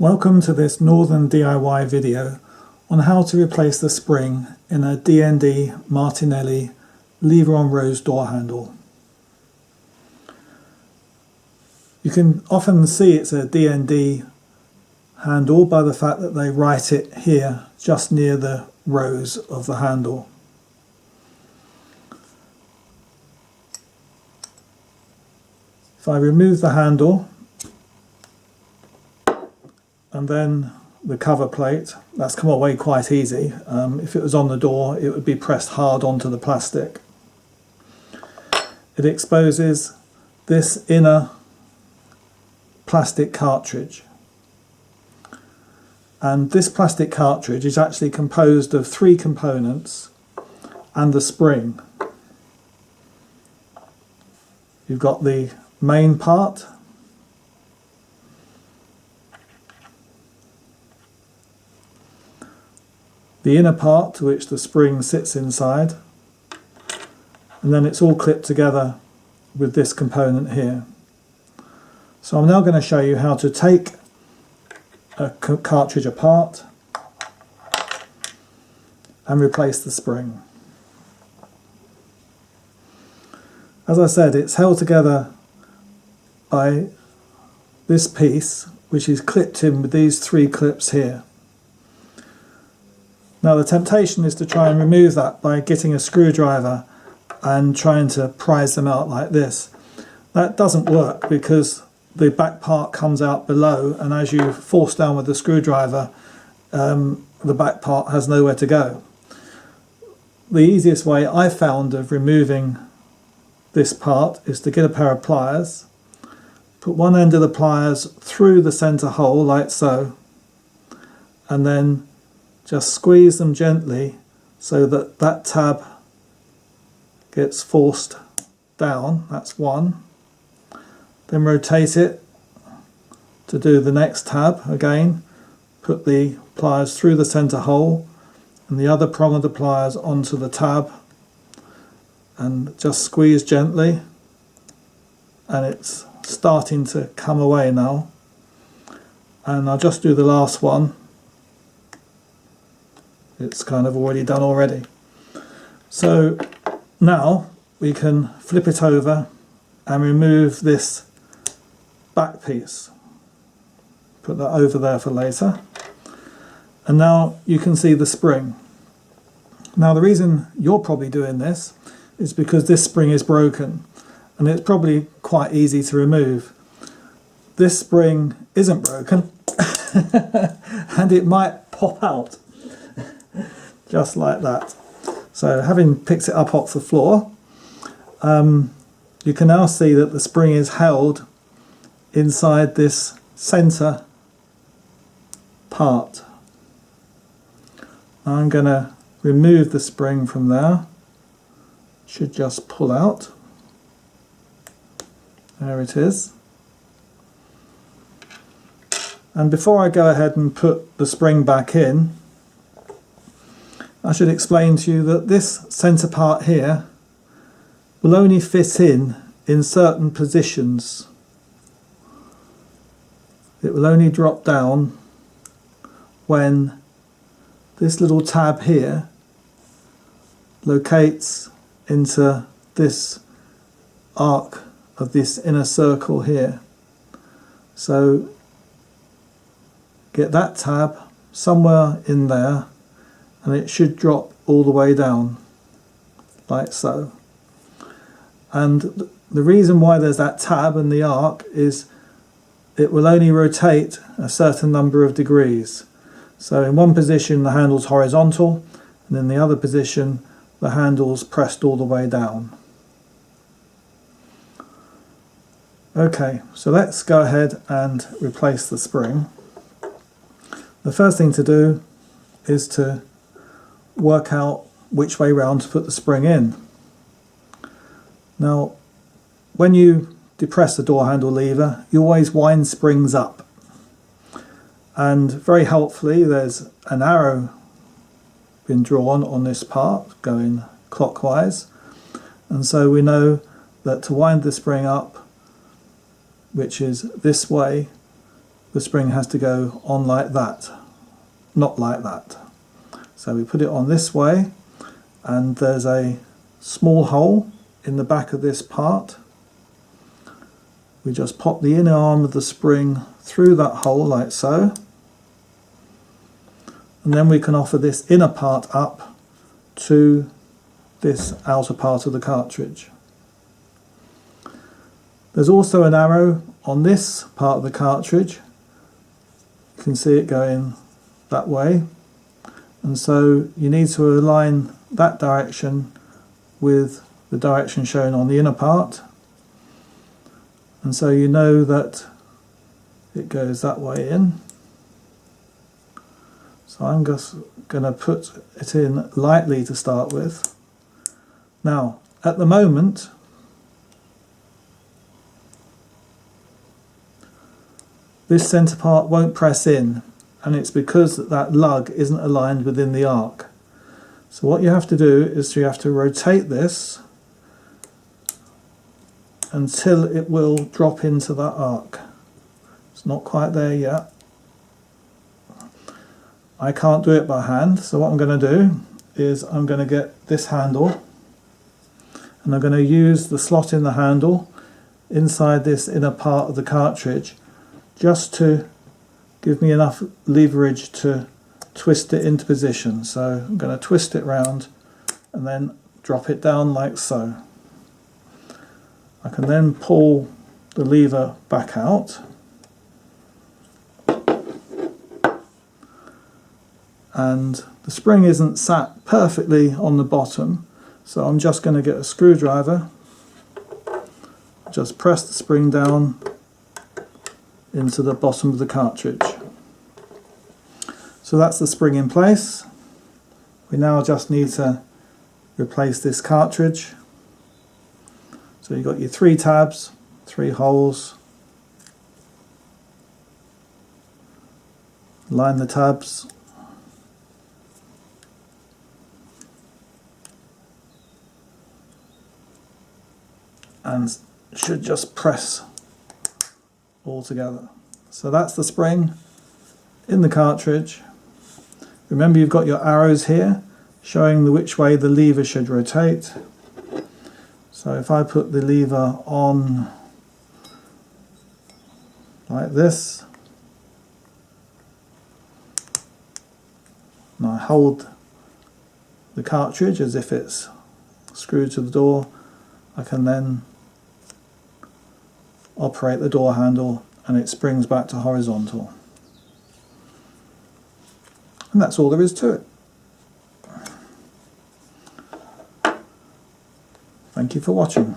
Welcome to this Northern DIY video on how to replace the spring in a D&D Martinelli Lever-on-Rose Door Handle. You can often see it's a D&D handle by the fact that they write it here just near the rose of the handle. If I remove the handle and then the cover plate, that's come away quite easy. If it was on the door, it would be pressed hard onto the plastic. It exposes this inner plastic cartridge. And this plastic cartridge is actually composed of three components and the spring. You've got the main part, the inner part to which the spring sits inside, and then it's all clipped together with this component here. So I'm now going to show you how to take a cartridge apart and replace the spring. As I said, it's held together by this piece, which is clipped in with these three clips here. Now the temptation is to try and remove that by getting a screwdriver and trying to prise them out like this. That doesn't work because the back part comes out below, and as you force down with the screwdriver, the back part has nowhere to go. The easiest way I found of removing this part is to get a pair of pliers, put one end of the pliers through the centre hole like so, and then just squeeze them gently so that that tab gets forced down. That's one. Then rotate it to do the next tab again. Put the pliers through the centre hole and the other prong of the pliers onto the tab and just squeeze gently, and it's starting to come away now. And I'll just do the last one. It's kind of already done already. So now we can flip it over and remove this back piece. Put that over there for later. And now you can see the spring. Now the reason you're probably doing this is because this spring is broken and it's probably quite easy to remove. This spring isn't broken and it might pop out just like that. So having picked it up off the floor, you can now see that the spring is held inside this centre part. Now I'm going to remove the spring from there. Should just pull out. There it is. And before I go ahead and put the spring back in, I should explain to you that this centre part here will only fit in certain positions. It will only drop down when this little tab here locates into this arc of this inner circle here. So get that tab somewhere in there and it should drop all the way down like so. And the reason why there's that tab and the arc is it will only rotate a certain number of degrees. So in one position the handle's horizontal, and in the other position the handle's pressed all the way down. Okay, so let's go ahead and replace the spring. The first thing to do is to work out which way round to put the spring in. Now, when you depress the door handle lever, you always wind springs up. And very helpfully, there's an arrow been drawn on this part going clockwise. And so we know that to wind the spring up, which is this way, the spring has to go on like that, not like that. So we put it on this way, and there's a small hole in the back of this part. We just pop the inner arm of the spring through that hole like so, and then we can offer this inner part up to this outer part of the cartridge. There's also an arrow on this part of the cartridge. You can see it going that way, and so you need to align that direction with the direction shown on the inner part, and so you know that it goes that way in. So I'm just going to put it in lightly to start with. Now, at the moment, this centre part won't press in, and it's because that lug isn't aligned within the arc. So what you have to do is you have to rotate this until it will drop into that arc. It's not quite there yet. I can't do it by hand, so what I'm going to do is I'm going to get this handle, and I'm going to use the slot in the handle inside this inner part of the cartridge just to give me enough leverage to twist it into position. So I'm going to twist it round and then drop it down like so. I can then pull the lever back out, and the spring isn't sat perfectly on the bottom, so I'm just going to get a screwdriver, just press the spring down into the bottom of the cartridge. So that's the spring in place. We now just need to replace this cartridge. So you've got your 3 tabs, 3 holes. Line the tabs. And should just press all together. So that's the spring in the cartridge. Remember, you've got your arrows here showing which way the lever should rotate. So if I put the lever on like this, and I hold the cartridge as if it's screwed to the door, I can then operate the door handle and it springs back to horizontal. And that's all there is to it. Thank you for watching.